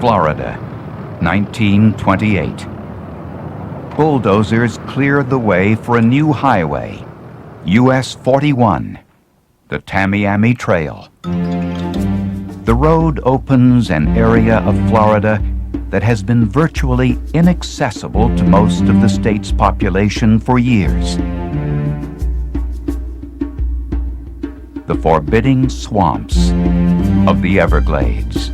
Florida, 1928. Bulldozers cleared the way for a new highway, US 41, the Tamiami Trail. The road opens an area of Florida that has been virtually inaccessible to most of the state's population for years. The forbidding swamps of the Everglades.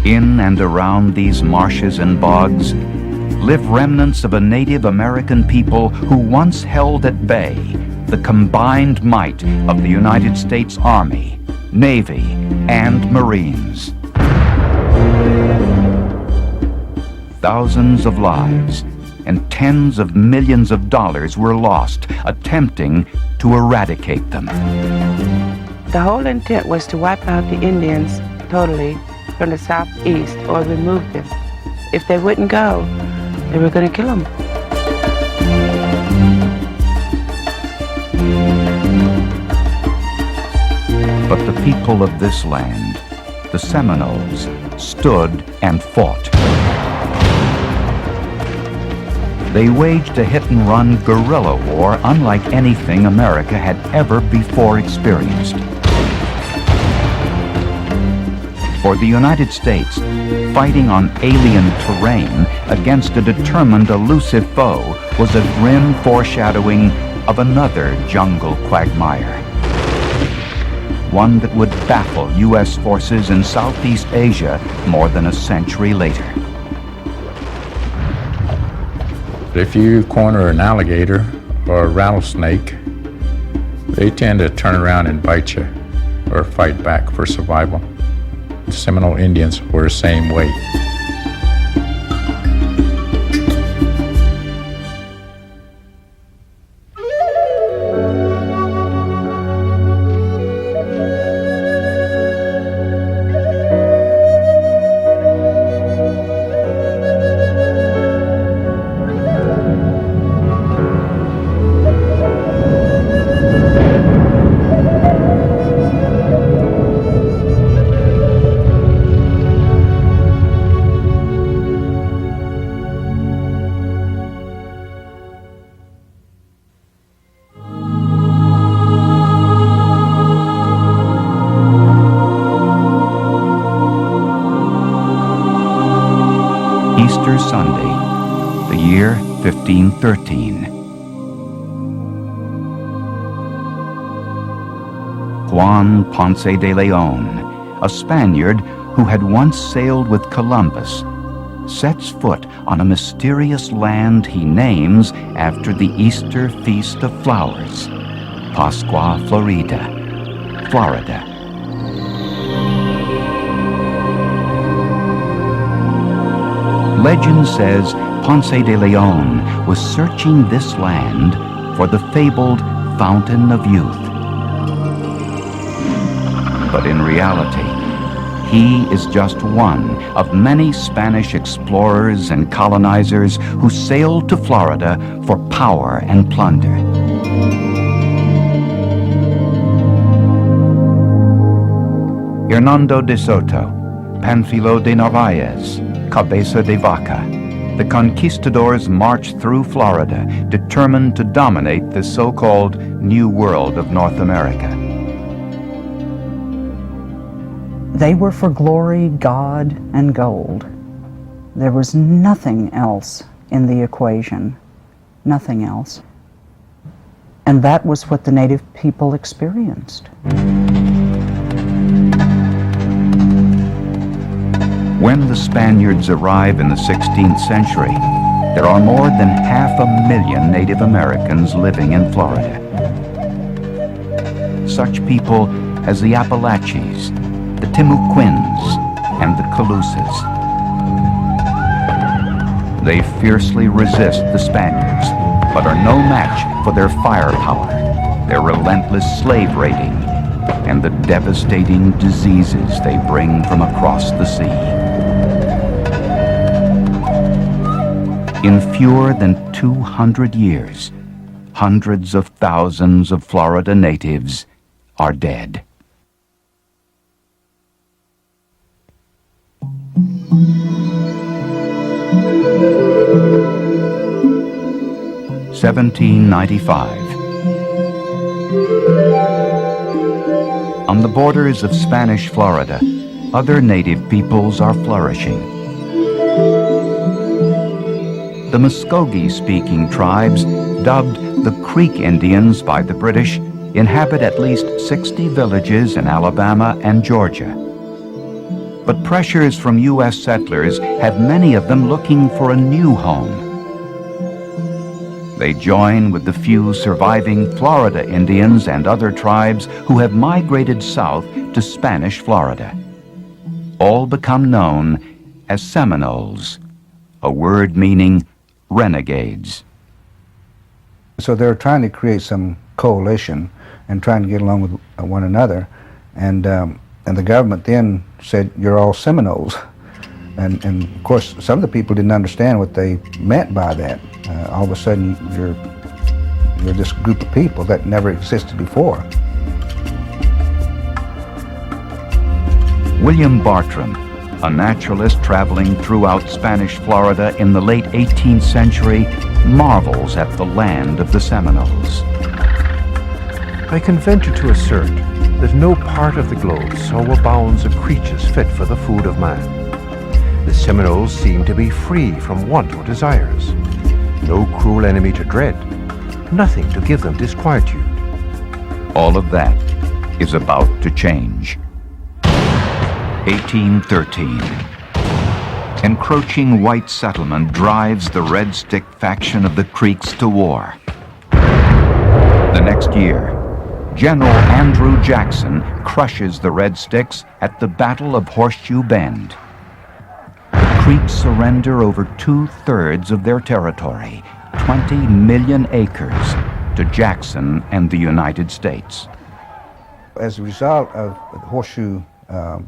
In and around these marshes and bogs live remnants of a Native American people who once held at bay the combined might of the United States Army, Navy, and Marines. Thousands of lives and tens of millions of dollars were lost attempting to eradicate them. The whole intent was to wipe out the Indians totally from the southeast or remove them. If they wouldn't go, they were going to kill them. But the people of this land, the Seminoles, stood and fought. They waged a hit-and-run guerrilla war unlike anything America had ever before experienced. For the United States, fighting on alien terrain against a determined, elusive foe was a grim foreshadowing of another jungle quagmire. One that would baffle U.S. forces in Southeast Asia more than a century later. If you corner an alligator or a rattlesnake, they tend to turn around and bite you or fight back for survival. The Seminole Indians were the same way. Easter Sunday, the year 1513. Juan Ponce de Leon, a Spaniard who had once sailed with Columbus, sets foot on a mysterious land he names after the Easter Feast of Flowers, Pascua Florida, Florida. Legend says Ponce de Leon was searching this land for the fabled Fountain of Youth. But in reality, he is just one of many Spanish explorers and colonizers who sailed to Florida for power and plunder. Hernando de Soto, Panfilo de Narvaez, Cabeza de Vaca. The conquistadors marched through Florida, determined to dominate the so-called New World of North America. They were for glory, God, and gold. There was nothing else in the equation, nothing else. And that was what the native people experienced. When the Spaniards arrive in the 16th century, there are more than 500,000 Native Americans living in Florida. Such people as the Appalachians, the Timucuans, and the Calusas. They fiercely resist the Spaniards, but are no match for their firepower, their relentless slave raiding, and the devastating diseases they bring from across the sea. In fewer than 200 years, hundreds of thousands of Florida natives are dead. 1795. On the borders of Spanish Florida, other native peoples are flourishing. The Muskogee-speaking tribes, dubbed the Creek Indians by the British, inhabit at least 60 villages in Alabama and Georgia. But pressures from U.S. settlers have many of them looking for a new home. They join with the few surviving Florida Indians and other tribes who have migrated south to Spanish Florida. All become known as Seminoles, a word meaning renegades. So they're trying to create some coalition and trying to get along with one another, and the government then said, "You're all Seminoles," and of course some of the people didn't understand what they meant by that. All of a sudden you're this group of people that never existed before. William Bartram, a naturalist traveling throughout Spanish Florida in the late 18th century, marvels at the land of the Seminoles. I can venture to assert that no part of the globe so abounds of creatures fit for the food of man. The Seminoles seem to be free from want or desires. No cruel enemy to dread, nothing to give them disquietude. All of that is about to change. 1813. Encroaching white settlement drives the Red Stick faction of the Creeks to war. The next year, General Andrew Jackson crushes the Red Sticks at the Battle of Horseshoe Bend. The Creeks surrender over 2/3 of their territory, 20 million acres, to Jackson and the United States. As a result of the Horseshoe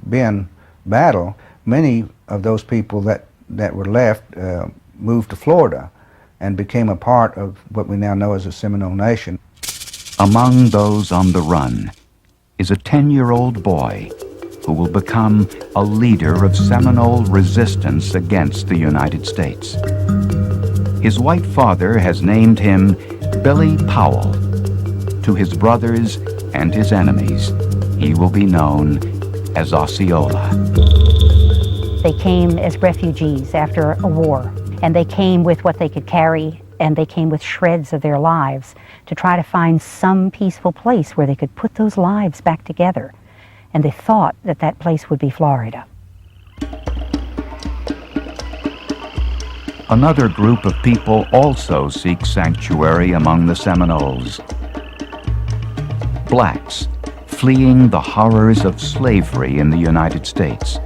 Bend battle, many of those people that were left moved to Florida and became a part of what we now know as the Seminole Nation. Among those on the run is a 10-year-old boy who will become a leader of Seminole resistance against the United States. His white father has named him Billy Powell. To his brothers and his enemies, he will be known as Osceola. They came as refugees after a war, and they came with what they could carry, and they came with shreds of their lives to try to find some peaceful place where they could put those lives back together. And they thought that that place would be Florida. Another group of people also seek sanctuary among the Seminoles. Blacks fleeing the horrors of slavery in the United States.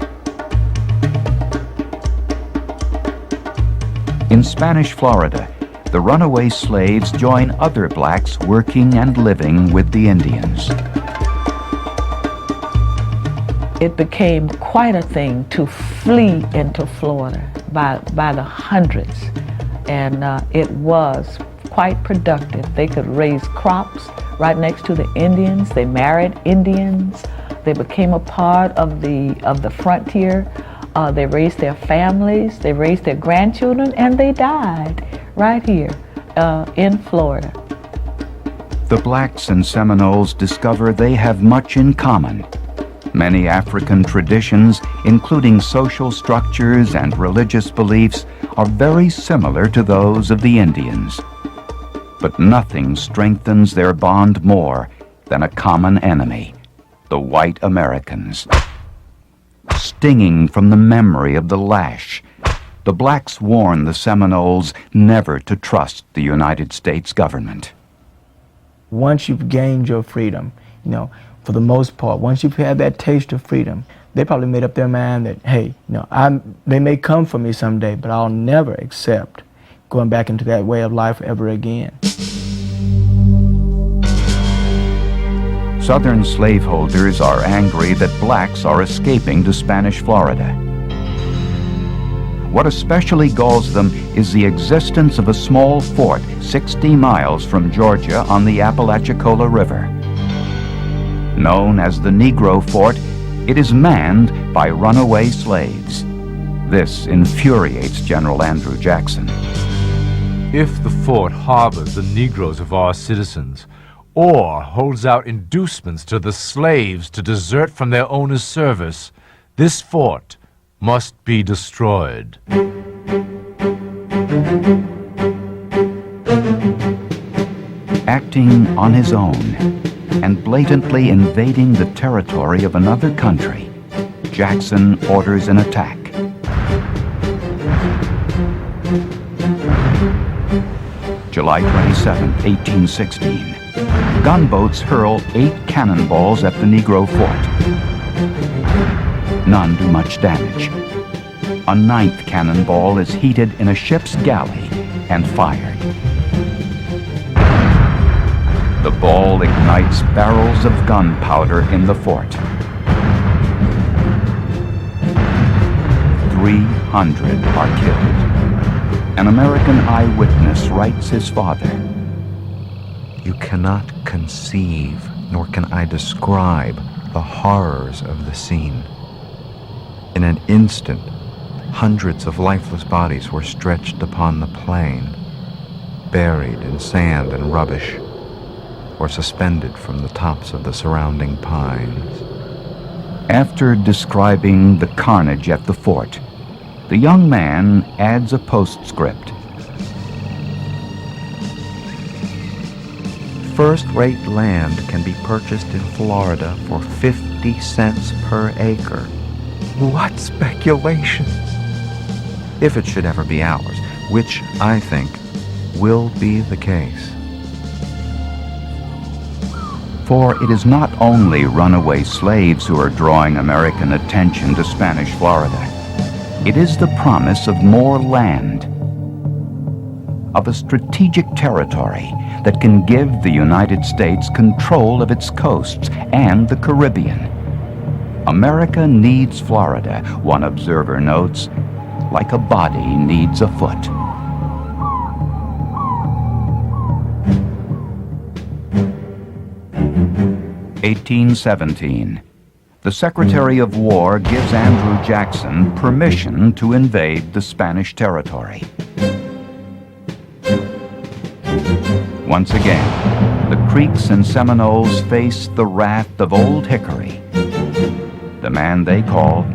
In Spanish Florida, the runaway slaves join other blacks working and living with the Indians. It became quite a thing to flee into Florida by the hundreds, and it was quite productive. They could raise crops right next to the Indians. They married Indians. They became a part of the frontier. They raised their families, they raised their grandchildren, and they died right here in Florida. The blacks and Seminoles discover they have much in common. Many African traditions, including social structures and religious beliefs, are very similar to those of the Indians. But nothing strengthens their bond more than a common enemy, the white Americans. Stinging from the memory of the lash, the blacks warn the Seminoles never to trust the United States government. Once you've gained your freedom, for the most part, once you've had that taste of freedom, they probably made up their mind that, hey, they may come for me someday, but I'll never accept going back into that way of life ever again. Southern slaveholders are angry that blacks are escaping to Spanish Florida. What especially galls them is the existence of a small fort 60 miles from Georgia on the Apalachicola River. Known as the Negro Fort, it is manned by runaway slaves. This infuriates General Andrew Jackson. If the fort harbors the Negroes of our citizens, or holds out inducements to the slaves to desert from their owner's service, this fort must be destroyed. Acting on his own and blatantly invading the territory of another country, Jackson orders an attack. July 27, 1816. Gunboats hurl 8 cannonballs at the Negro fort. None do much damage. A 9th cannonball is heated in a ship's galley and fired. The ball ignites barrels of gunpowder in the fort. 300 are killed. An American eyewitness writes his father, "You cannot conceive, nor can I describe, the horrors of the scene. In an instant, hundreds of lifeless bodies were stretched upon the plain, buried in sand and rubbish, or suspended from the tops of the surrounding pines." After describing the carnage at the fort, the young man adds a postscript. First-rate land can be purchased in Florida for 50 cents per acre. What speculations! If it should ever be ours, which I think will be the case. For it is not only runaway slaves who are drawing American attention to Spanish Florida. It is the promise of more land, of a strategic territory that can give the United States control of its coasts and the Caribbean. America needs Florida, one observer notes, like a body needs a foot. (1817). The Secretary of War gives Andrew Jackson permission to invade the Spanish territory. Once again, the Creeks and Seminoles face the wrath of Old Hickory, the man they call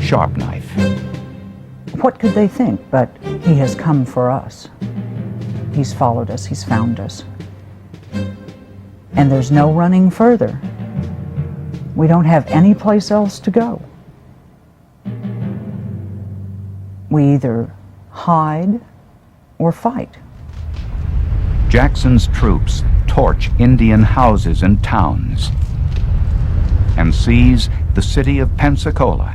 Sharp Knife. What could they think but he has come for us? He's followed us, he's found us. And there's no running further. We don't have any place else to go. We either hide or fight. Jackson's troops torch Indian houses and towns and seize the city of Pensacola,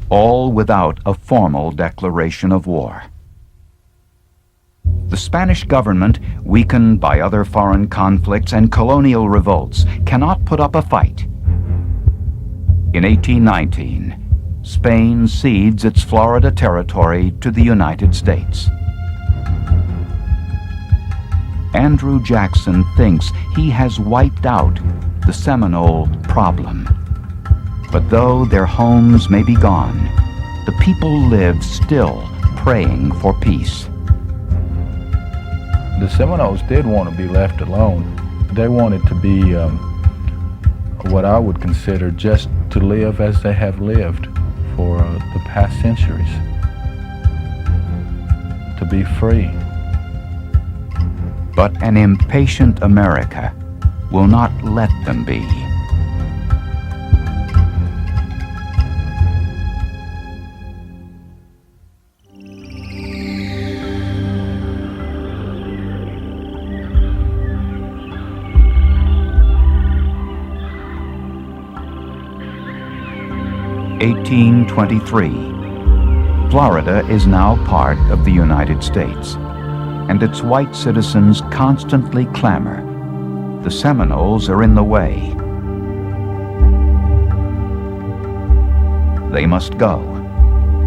all without a formal declaration of war. The Spanish government, weakened by other foreign conflicts and colonial revolts, cannot put up a fight. In 1819, Spain cedes its Florida territory to the United States. Andrew Jackson thinks he has wiped out the Seminole problem. But though their homes may be gone, the people live still praying for peace. The Seminoles did want to be left alone. They wanted to be what I would consider just to live as they have lived for the past centuries. To be free. But an impatient America will not let them be. (1823). Florida is now part of the United States, and its white citizens constantly clamor. The Seminoles are in the way. They must go,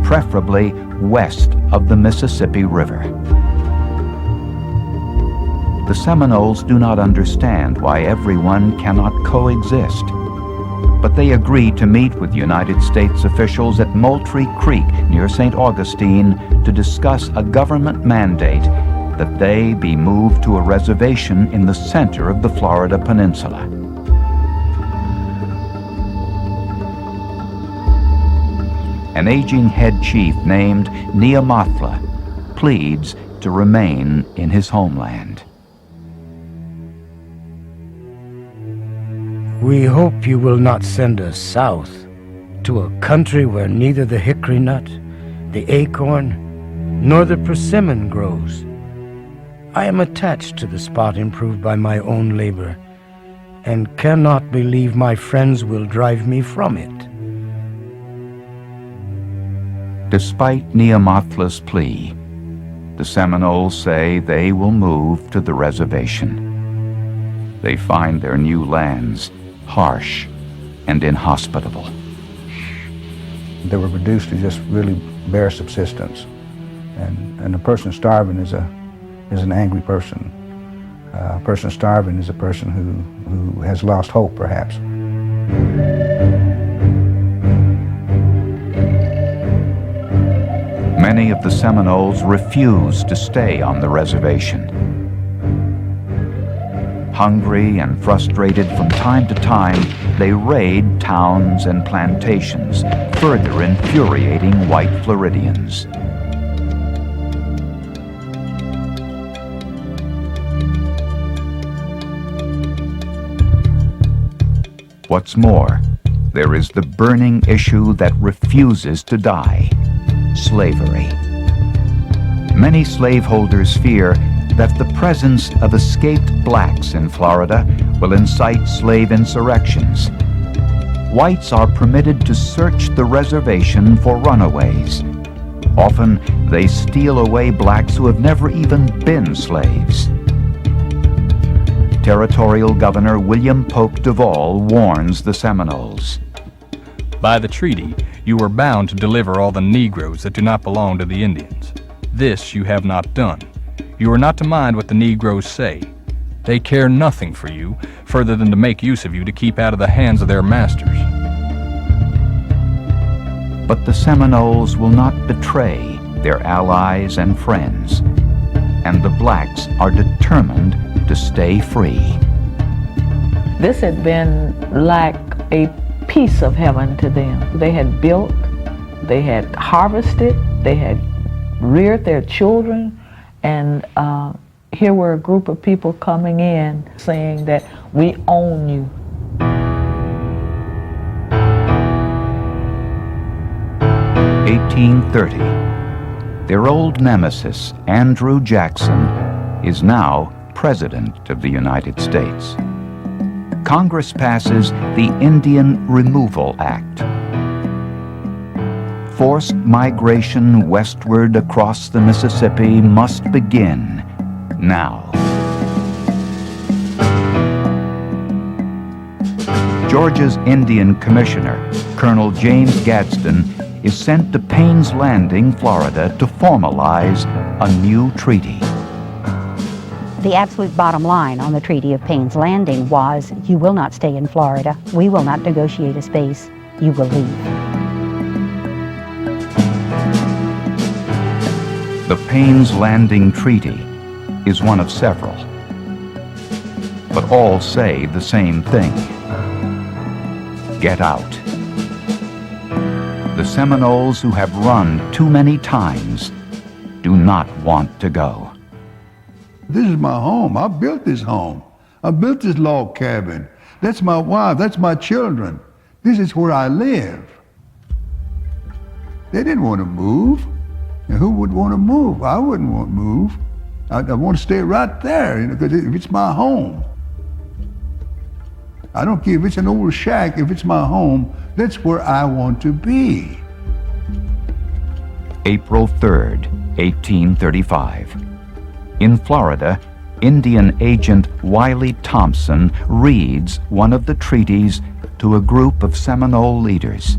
preferably west of the Mississippi River. The Seminoles do not understand why everyone cannot coexist, but they agree to meet with United States officials at Moultrie Creek near St. Augustine to discuss a government mandate that they be moved to a reservation in the center of the Florida Peninsula. An aging head chief named Neamathla pleads to remain in his homeland. We hope you will not send us south to a country where neither the hickory nut, the acorn, nor the persimmon grows. I am attached to the spot improved by my own labor, and cannot believe my friends will drive me from it. Despite Neamathla's plea, the Seminoles say they will move to the reservation. They find their new lands harsh and inhospitable. They were reduced to just really bare subsistence. And a person starving is an angry person. A person starving is a person who has lost hope, perhaps. Many of the Seminoles refuse to stay on the reservation. Hungry and frustrated from time to time, they raid towns and plantations, further infuriating white Floridians. What's more, there is the burning issue that refuses to die: slavery. Many slaveholders fear that the presence of escaped blacks in Florida will incite slave insurrections. Whites are permitted to search the reservation for runaways. Often, they steal away blacks who have never even been slaves. Territorial Governor William Pope Duvall warns the Seminoles. By the treaty, you are bound to deliver all the Negroes that do not belong to the Indians. This you have not done. You are not to mind what the Negroes say. They care nothing for you, further than to make use of you to keep out of the hands of their masters. But the Seminoles will not betray their allies and friends, and the blacks are determined to stay free. This had been like a piece of heaven to them. They had built, they had harvested, they had reared their children, and here were a group of people coming in saying that we own you. (1830). Their old nemesis, Andrew Jackson, is now President of the United States. Congress passes the Indian Removal Act. Forced migration westward across the Mississippi must begin now. Georgia's Indian Commissioner, Colonel James Gadsden, is sent to Payne's Landing, Florida, to formalize a new treaty. The absolute bottom line on the Treaty of Payne's Landing was, you will not stay in Florida. We will not negotiate a space. You will leave. The Payne's Landing Treaty is one of several, but all say the same thing: get out. The Seminoles, who have run too many times, do not want to go. This is my home. I built this home. I built this log cabin. That's my wife. That's my children. This is where I live. They didn't want to move. And who would want to move? I wouldn't want to move. I want to stay right there, because it's my home. I don't care if it's an old shack. If it's my home, that's where I want to be. April 3rd, 1835. In Florida, Indian agent Wiley Thompson reads one of the treaties to a group of Seminole leaders.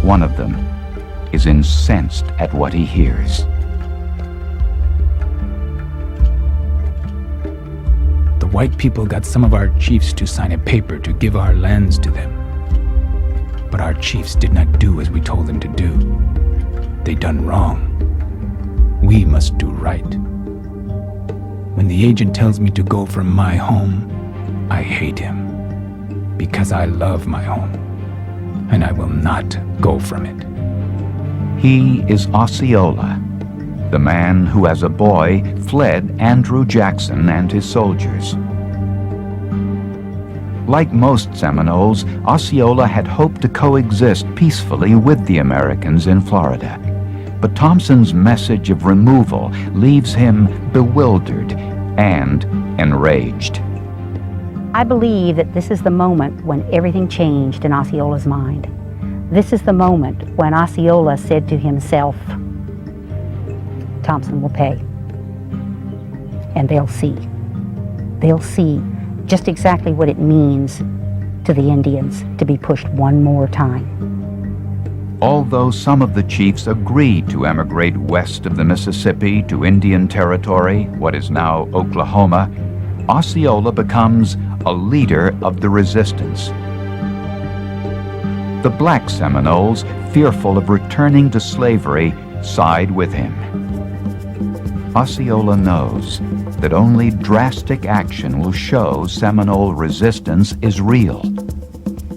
One of them is incensed at what he hears. The white people got some of our chiefs to sign a paper to give our lands to them. But our chiefs did not do as we told them to do. They done wrong. we must do right. When the agent tells me to go from my home, I hate him because I love my home, and I will not go from it. He is Osceola, the man who as a boy fled Andrew Jackson and his soldiers. Like most Seminoles, Osceola had hoped to coexist peacefully with the Americans in Florida. But Thompson's message of removal leaves him bewildered and enraged. I believe that this is the moment when everything changed in Osceola's mind. This is the moment when Osceola said to himself, Thompson will pay. And they'll see. They'll see just exactly what it means to the Indians to be pushed one more time. Although some of the chiefs agreed to emigrate west of the Mississippi to Indian Territory, what is now Oklahoma, Osceola becomes a leader of the resistance. The black Seminoles, fearful of returning to slavery, side with him. Osceola knows that only drastic action will show Seminole resistance is real.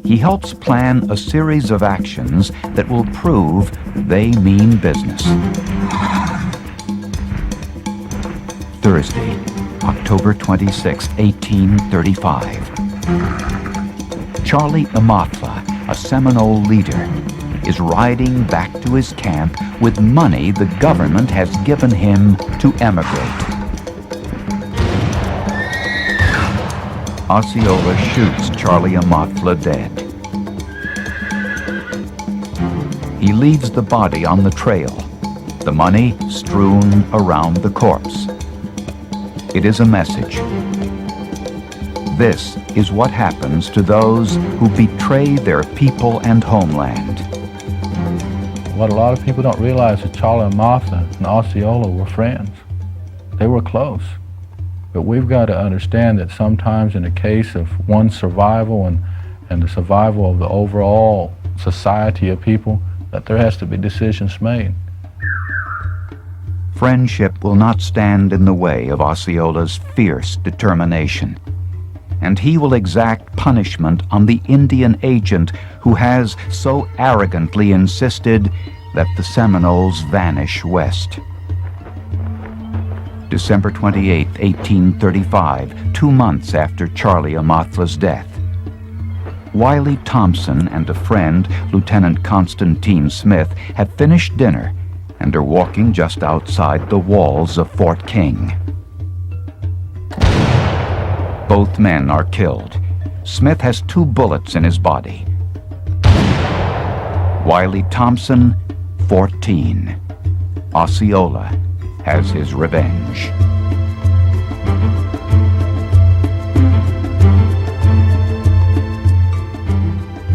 He helps plan a series of actions that will prove they mean business. Thursday, October 26, 1835. Charlie Amathla, a Seminole leader, is riding back to his camp with money the government has given him to emigrate. Osceola shoots Charlie Amathla dead. He leaves the body on the trail, the money strewn around the corpse. It is a message. This is what happens to those who betray their people and homeland. What a lot of people don't realize is Charlie Amathla and Osceola were friends. They were close. But we've got to understand that sometimes in the case of one's survival and the survival of the overall society of people, that there has to be decisions made. Friendship will not stand in the way of Osceola's fierce determination, and he will exact punishment on the Indian agent who has so arrogantly insisted that the Seminoles vanish west. December 28, 1835, 2 months after Charlie Amathla's death. Wiley Thompson and a friend, Lieutenant Constantine Smith, have finished dinner and are walking just outside the walls of Fort King. Both men are killed. Smith has 2 bullets in his body. Wiley Thompson, 14. Osceola has his revenge.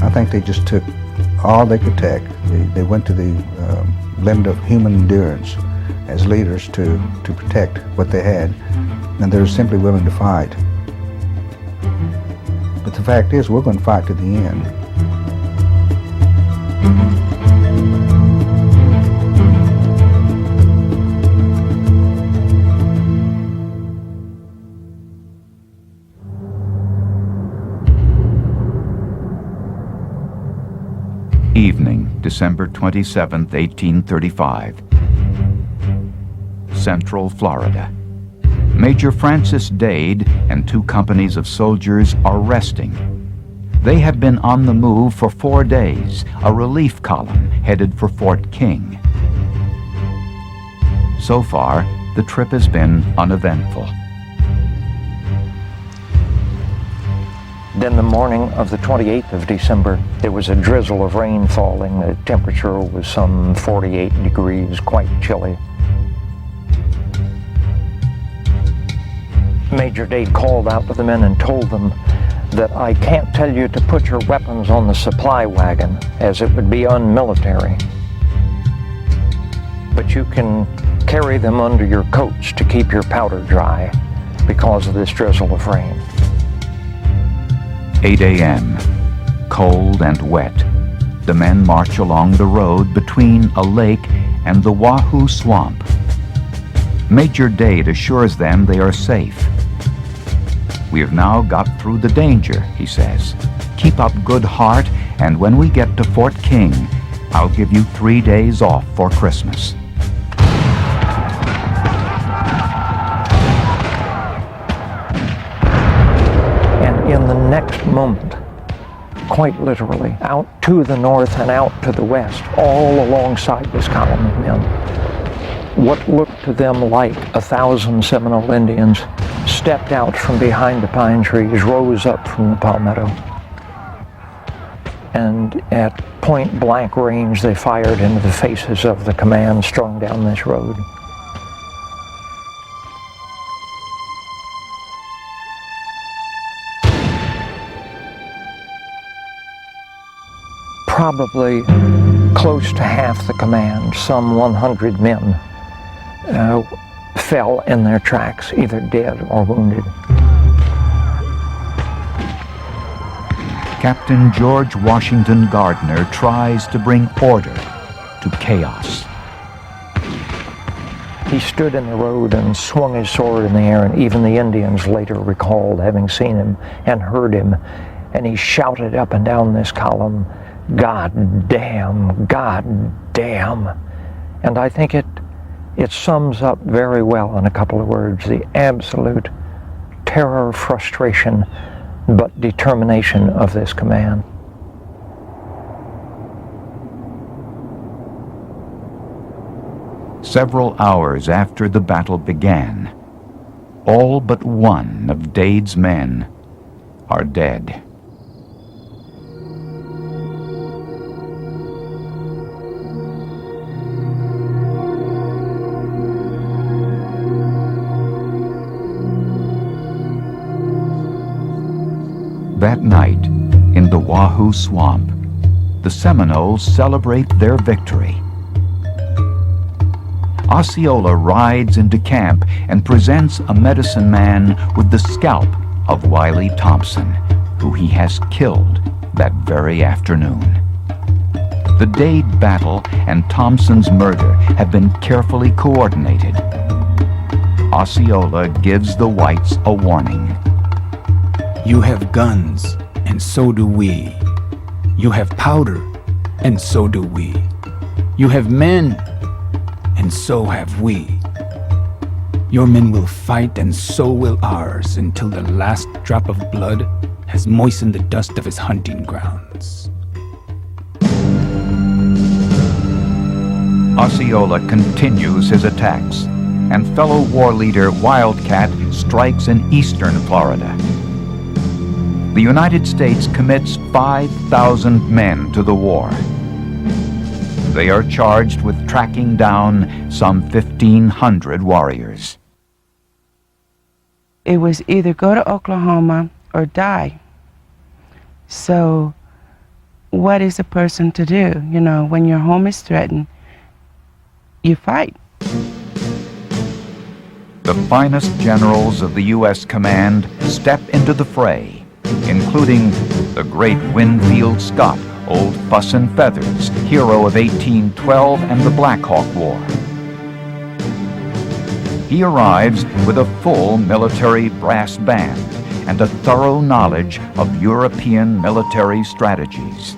I think they just took all they could take. They went to the limit of human endurance as leaders to protect what they had, and they were simply willing to fight. But the fact is, we're going to fight to the end. Evening, December 27, 1835. Central Florida. Major Francis Dade and 2 companies of soldiers are resting. They have been on the move for 4 days, a relief column headed for Fort King. So far, the trip has been uneventful. Then the morning of the 28th of December, there was a drizzle of rain falling. The temperature was some 48 degrees, quite chilly. Major Dade called out to the men and told them that I can't tell you to put your weapons on the supply wagon, as it would be unmilitary. But you can carry them under your coats to keep your powder dry because of this drizzle of rain. 8 a.m. Cold and wet. The men march along the road between a lake and the Wahoo Swamp. Major Dade assures them they are safe. We have now got through the danger, he says. Keep up good heart, and when we get to Fort King, I'll give you 3 days off for Christmas. And in the next moment, quite literally, out to the north and out to the west, all alongside this column of men, what looked to them like 1,000 Seminole Indians stepped out from behind the pine trees, rose up from the palmetto, and at point blank range they fired into the faces of the command strung down this road. Probably close to half the command, some 100 men, fell in their tracks, either dead or wounded. Captain George Washington Gardner tries to bring order to chaos. He stood in the road and swung his sword in the air, and even the Indians later recalled having seen him and heard him, and he shouted up and down this column, "God damn, God damn." And I think it sums up very well in a couple of words the absolute terror, frustration, but determination of this command. Several hours after the battle began, all but one of Dade's men are dead. That night, in the Wahoo Swamp, the Seminoles celebrate their victory. Osceola rides into camp and presents a medicine man with the scalp of Wiley Thompson, who he has killed that very afternoon. The Dade battle and Thompson's murder have been carefully coordinated. Osceola gives the whites a warning. You have guns, and so do we. You have powder, and so do we. You have men, and so have we. Your men will fight, and so will ours, until the last drop of blood has moistened the dust of his hunting grounds. Osceola continues his attacks, and fellow war leader Wildcat strikes in eastern Florida. The United States commits 5,000 men to the war. They are charged with tracking down some 1,500 warriors. It was either go to Oklahoma or die. So what is a person to do? You know, when your home is threatened, you fight. The finest generals of the U.S. command step into the fray, including the great Winfield Scott, Old Fuss and Feathers, hero of 1812 and the Black Hawk War. He arrives with a full military brass band and a thorough knowledge of European military strategies.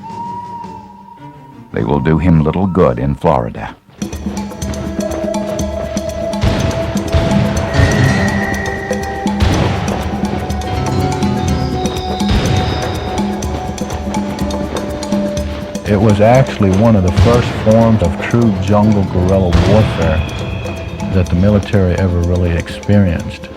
They will do him little good in Florida. It was actually one of the first forms of true jungle guerrilla warfare that the military ever really experienced.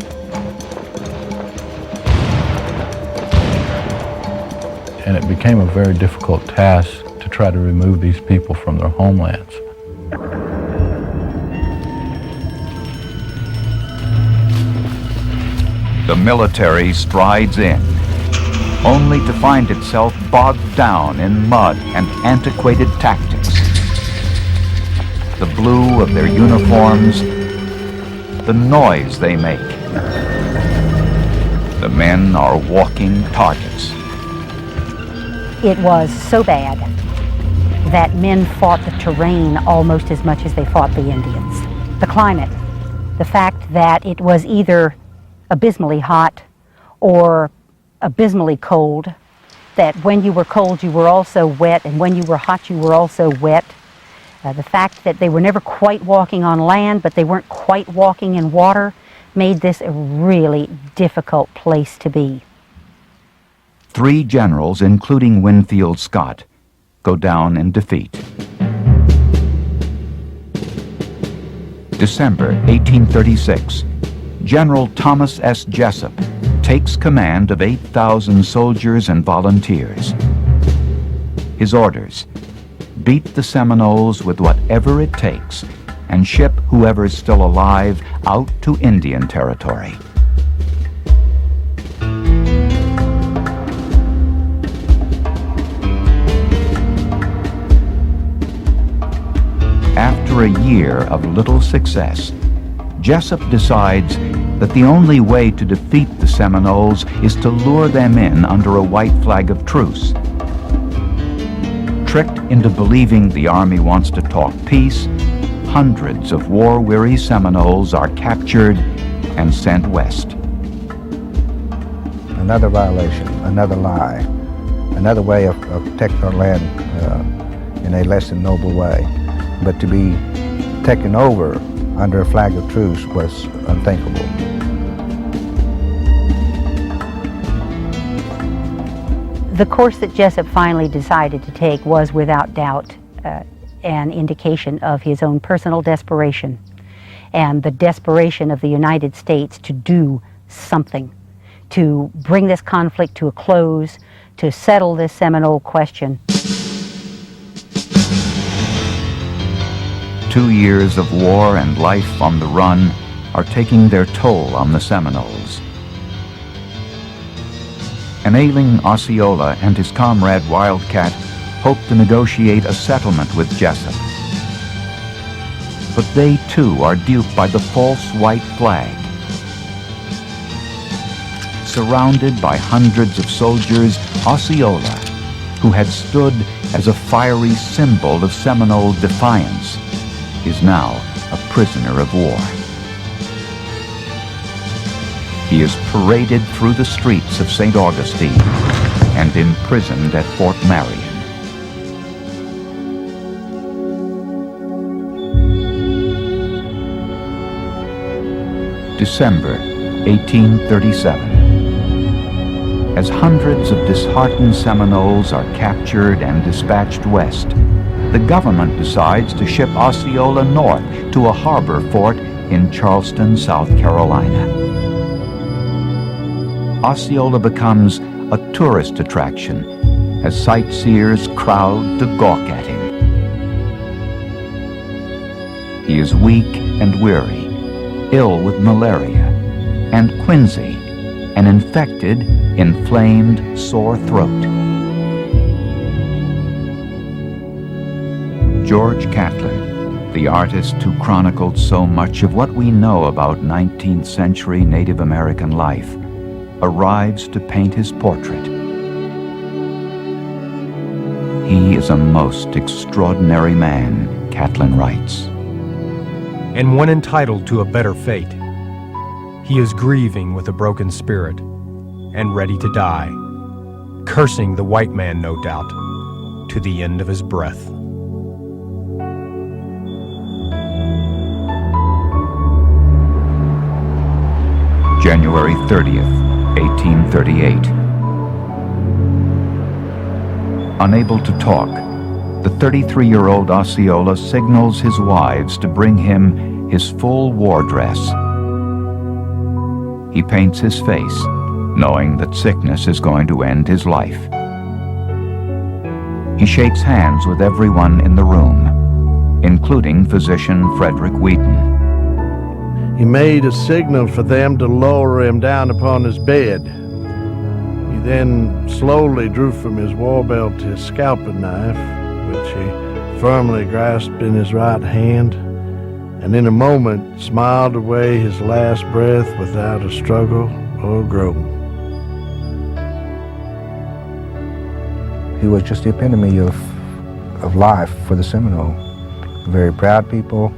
And it became a very difficult task to try to remove these people from their homelands. The military strides in, only to find itself bogged down in mud and antiquated tactics. The blue of their uniforms, the noise they make. The men are walking targets. It was so bad that men fought the terrain almost as much as they fought the Indians. The climate The fact that it was either abysmally hot or abysmally cold, that when you were cold you were also wet, and when you were hot you were also wet. The fact that they were never quite walking on land, but they weren't quite walking in water, made this a really difficult place to be. 3 generals, including Winfield Scott, go down in defeat. December 1836, General Thomas S. Jessup takes command of 8,000 soldiers and volunteers. His orders: beat the Seminoles with whatever it takes and ship whoever's still alive out to Indian Territory. After a year of little success, Jessup decides that the only way to defeat the Seminoles is to lure them in under a white flag of truce. Tricked into believing the army wants to talk peace, hundreds of war-weary Seminoles are captured and sent west. Another violation, another lie, another way of protecting our land in a less than noble way. But to be taken over under a flag of truce was unthinkable. The course that Jessup finally decided to take was without doubt an indication of his own personal desperation and the desperation of the United States to do something, to bring this conflict to a close, to settle this Seminole question. 2 years of war and life on the run are taking their toll on the Seminoles. An ailing Osceola and his comrade Wildcat hope to negotiate a settlement with Jessup. But they too are duped by the false white flag. Surrounded by hundreds of soldiers, Osceola, who had stood as a fiery symbol of Seminole defiance, is now a prisoner of war. He is paraded through the streets of St. Augustine and imprisoned at Fort Marion. December 1837. As hundreds of disheartened Seminoles are captured and dispatched west, the government decides to ship Osceola north to a harbor fort in Charleston, South Carolina. Osceola becomes a tourist attraction as sightseers crowd to gawk at him. He is weak and weary, ill with malaria, and quinsy, an infected, inflamed, sore throat. George Catlin, the artist who chronicled so much of what we know about 19th century Native American life, arrives to paint his portrait. He is a most extraordinary man, Catlin writes. And one entitled to a better fate. He is grieving with a broken spirit and ready to die, cursing the white man, no doubt, to the end of his breath. January 30th, 1838. Unable to talk, the 33-year-old Osceola signals his wives to bring him his full war dress. He paints his face, knowing that sickness is going to end his life. He shakes hands with everyone in the room, including physician Frederick Wheaton. He made a signal for them to lower him down upon his bed. He then slowly drew from his war belt his scalping knife, which he firmly grasped in his right hand, and in a moment smiled away his last breath without a struggle or groan. He was just the epitome of life for the Seminole. Very proud people,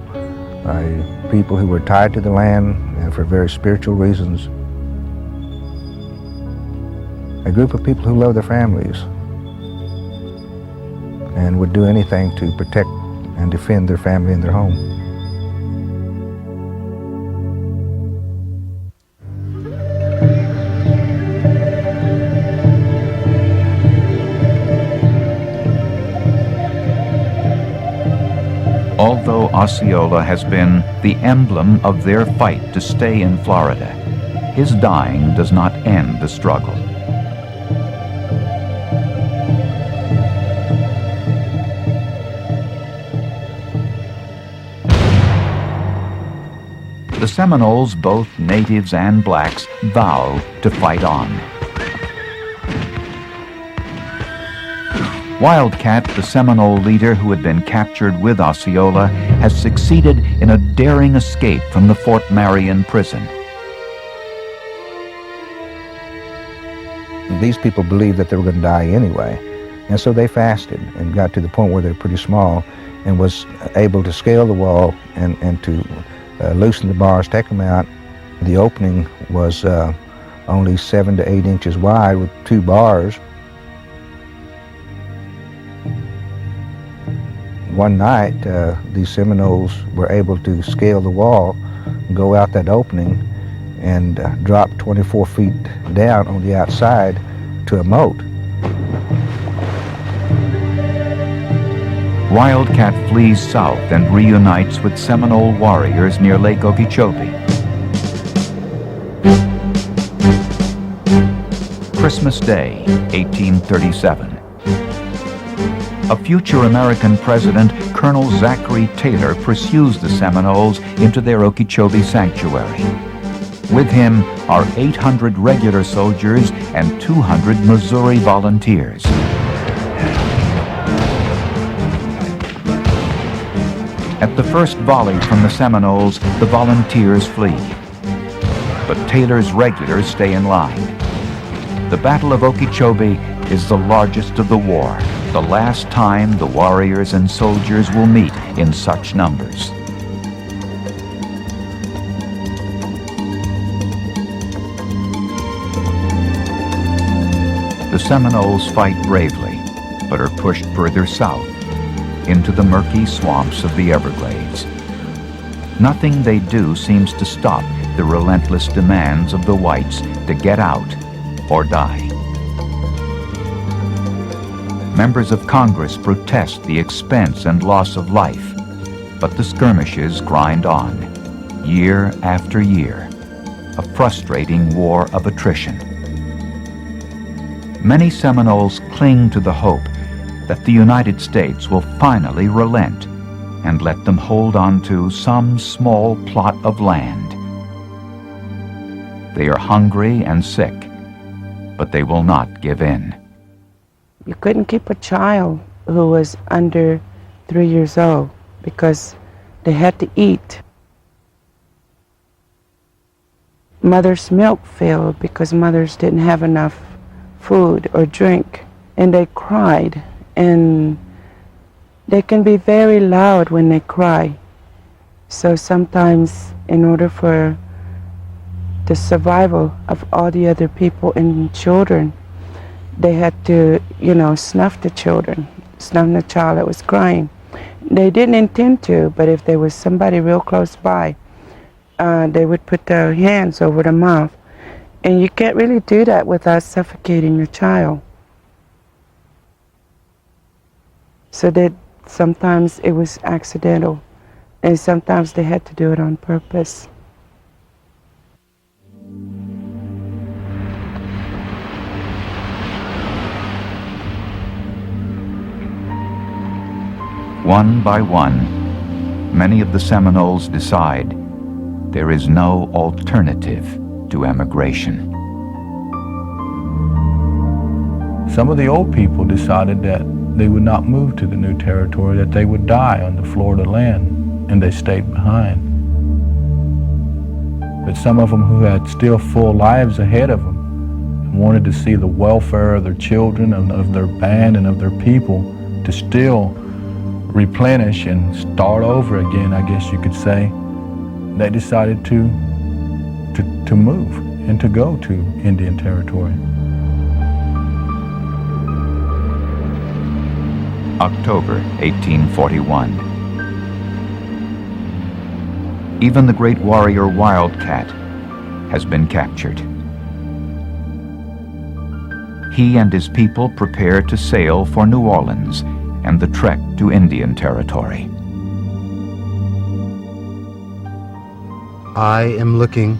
by people who were tied to the land and for very spiritual reasons. A group of people who love their families and would do anything to protect and defend their family and their home. Although Osceola has been the emblem of their fight to stay in Florida, his dying does not end the struggle. The Seminoles, both natives and blacks, vow to fight on. Wildcat, the Seminole leader who had been captured with Osceola, has succeeded in a daring escape from the Fort Marion prison. These people believed that they were going to die anyway, and so they fasted and got to the point where they're pretty small and was able to scale the wall and to loosen the bars, take them out. The opening was only 7 to 8 inches wide with 2 bars. One night, these Seminoles were able to scale the wall, go out that opening, and drop 24 feet down on the outside to a moat. Wildcat flees south and reunites with Seminole warriors near Lake Okeechobee. Christmas Day, 1837. A future American president, Colonel Zachary Taylor, pursues the Seminoles into their Okeechobee sanctuary. With him are 800 regular soldiers and 200 Missouri volunteers. At the first volley from the Seminoles, the volunteers flee. But Taylor's regulars stay in line. The Battle of Okeechobee is the largest of the war, the last time the warriors and soldiers will meet in such numbers. The Seminoles fight bravely, but are pushed further south, into the murky swamps of the Everglades. Nothing they do seems to stop the relentless demands of the whites to get out or die. Members of Congress protest the expense and loss of life, but the skirmishes grind on, year after year, a frustrating war of attrition. Many Seminoles cling to the hope that the United States will finally relent and let them hold on to some small plot of land. They are hungry and sick, but they will not give in. You couldn't keep a child who was under 3 years old because they had to eat. Mother's milk failed because mothers didn't have enough food or drink, and they cried. And they can be very loud when they cry. So sometimes, in order for the survival of all the other people and children, they had to, snuff the children, snuff the child that was crying. They didn't intend to, but if there was somebody real close by, they would put their hands over the mouth. And you can't really do that without suffocating your child. So that sometimes it was accidental, and sometimes they had to do it on purpose. One by one, many of the Seminoles decide there is no alternative to emigration. Some of the old people decided that they would not move to the new territory, that they would die on the Florida land, and they stayed behind. But some of them who had still full lives ahead of them and wanted to see the welfare of their children and of their band and of their people to still replenish and start over again, I guess you could say, they decided to move and to go to Indian Territory. October 1841. Even the great warrior Wildcat has been captured. He and his people prepare to sail for New Orleans and the trek to Indian Territory. I am looking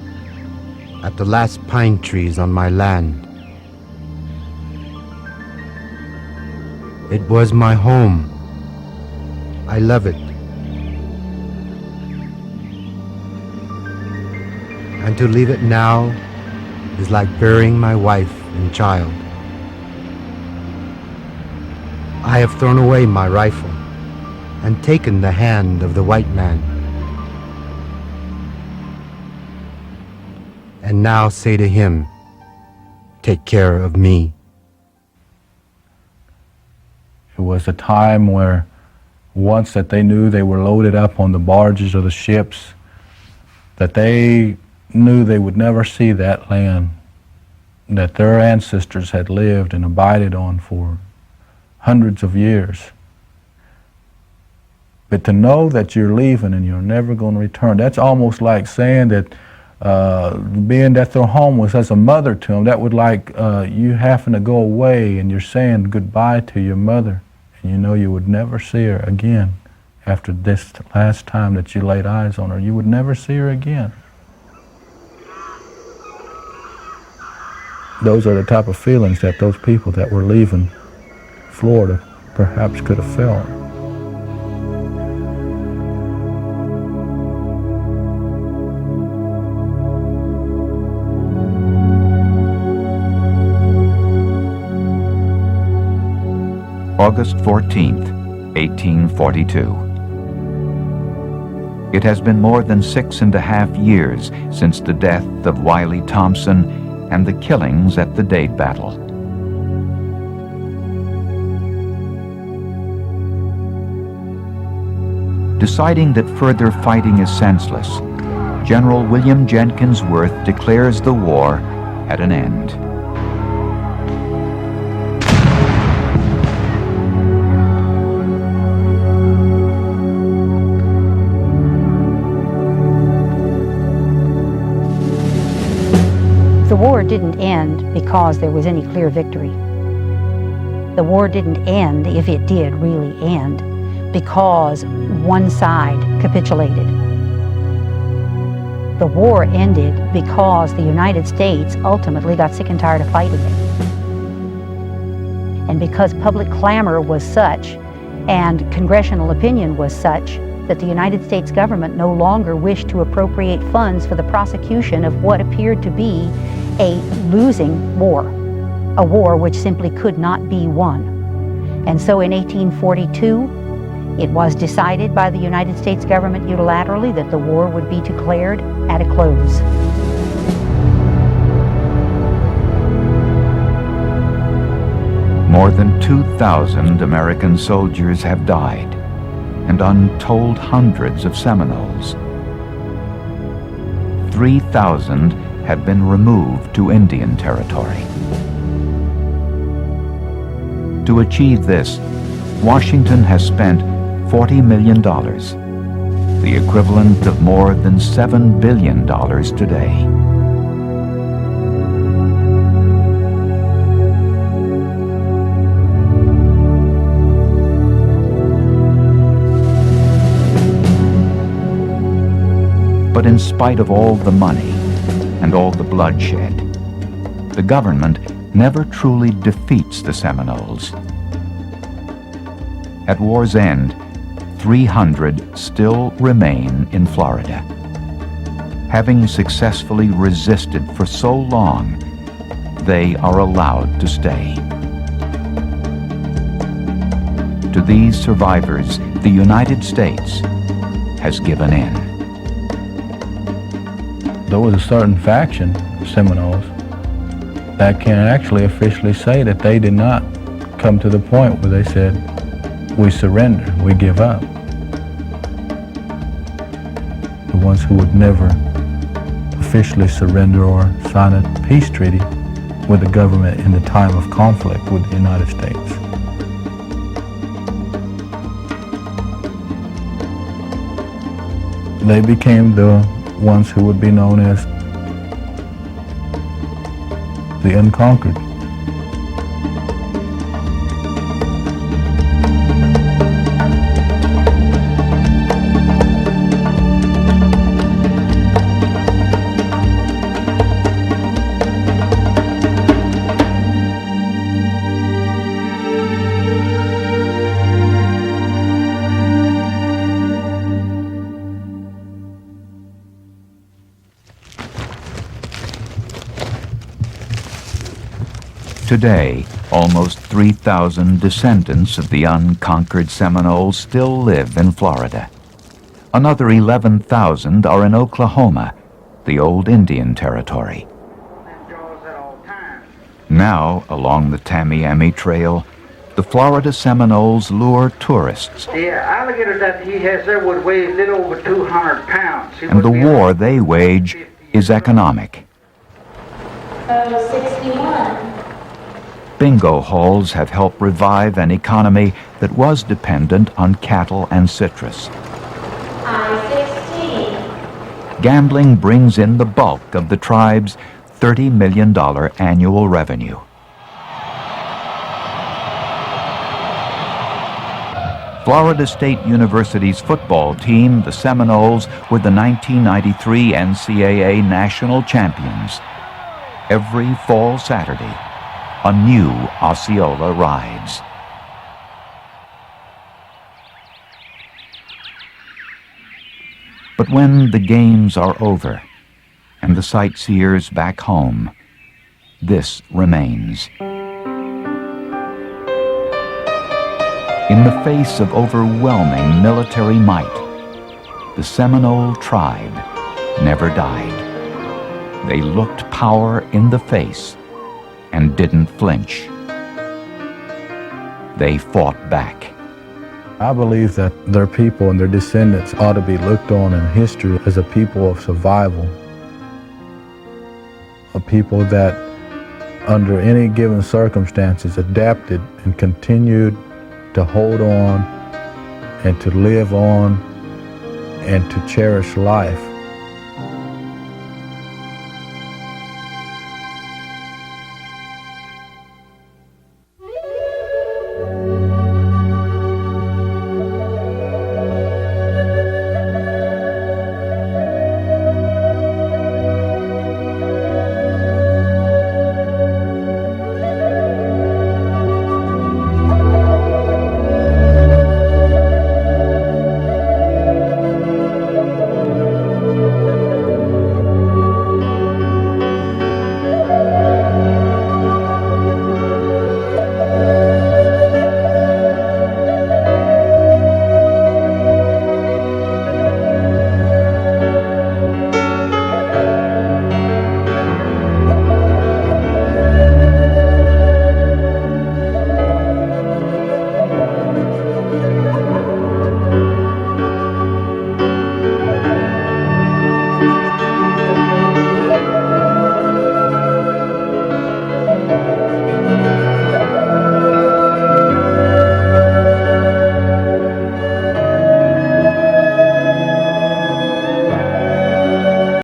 at the last pine trees on my land. It was my home. I love it. And to leave it now is like burying my wife and child. I have thrown away my rifle and taken the hand of the white man. And now say to him, take care of me. It was a time where once that they knew they were loaded up on the barges of the ships, that they knew they would never see that land that their ancestors had lived and abided on for hundreds of years. But to know that you're leaving and you're never going to return, that's almost like saying that being that their home was as a mother to them, that would like you having to go away and you're saying goodbye to your mother, and you know you would never see her again after this last time that you laid eyes on her. You would never see her again. Those are the type of feelings that those people that were leaving Florida perhaps could have felt. August 14th, 1842. It has been more than 6.5 years since the death of Wiley Thompson and the killings at the Dade Battle. Deciding that further fighting is senseless, General William Jenkins Worth declares the war at an end. The war didn't end because there was any clear victory. The war didn't end, if it did really end, because one side capitulated. The war ended because the United States ultimately got sick and tired of fighting it. And because public clamor was such and congressional opinion was such that the United States government no longer wished to appropriate funds for the prosecution of what appeared to be a losing war, a war which simply could not be won. And so in 1842, it was decided by the United States government unilaterally that the war would be declared at a close. More than 2,000 American soldiers have died, and untold hundreds of Seminoles. 3,000 have been removed to Indian Territory. To achieve this, Washington has spent $40 million, the equivalent of more than $7 billion today. But in spite of all the money and all the bloodshed, the government never truly defeats the Seminoles. At war's end, 300 still remain in Florida. Having successfully resisted for so long, they are allowed to stay. To these survivors, the United States has given in. There was a certain faction, Seminoles, that can actually officially say that they did not come to the point where they said, we surrender, we give up. The ones who would never officially surrender or sign a peace treaty with the government in the time of conflict with the United States. They became the ones who would be known as the Unconquered. Today, almost 3,000 descendants of the unconquered Seminoles still live in Florida. Another 11,000 are in Oklahoma, the old Indian Territory. Now, along the Tamiami Trail, the Florida Seminoles lure tourists. The alligator that he has there would weigh a little over 200 pounds. And the war they wage is economic. 61. Bingo halls have helped revive an economy that was dependent on cattle and citrus. I-16. Gambling brings in the bulk of the tribe's $30 million annual revenue. Florida State University's football team, the Seminoles, were the 1993 NCAA national champions. Every fall Saturday, a new Osceola rides. But when the games are over and the sightseers back home, this remains. In the face of overwhelming military might, the Seminole tribe never died. They looked power in the face and didn't flinch. They fought back. I believe that their people and their descendants ought to be looked on in history as a people of survival. A people that, under any given circumstances, adapted and continued to hold on and to live on and to cherish life.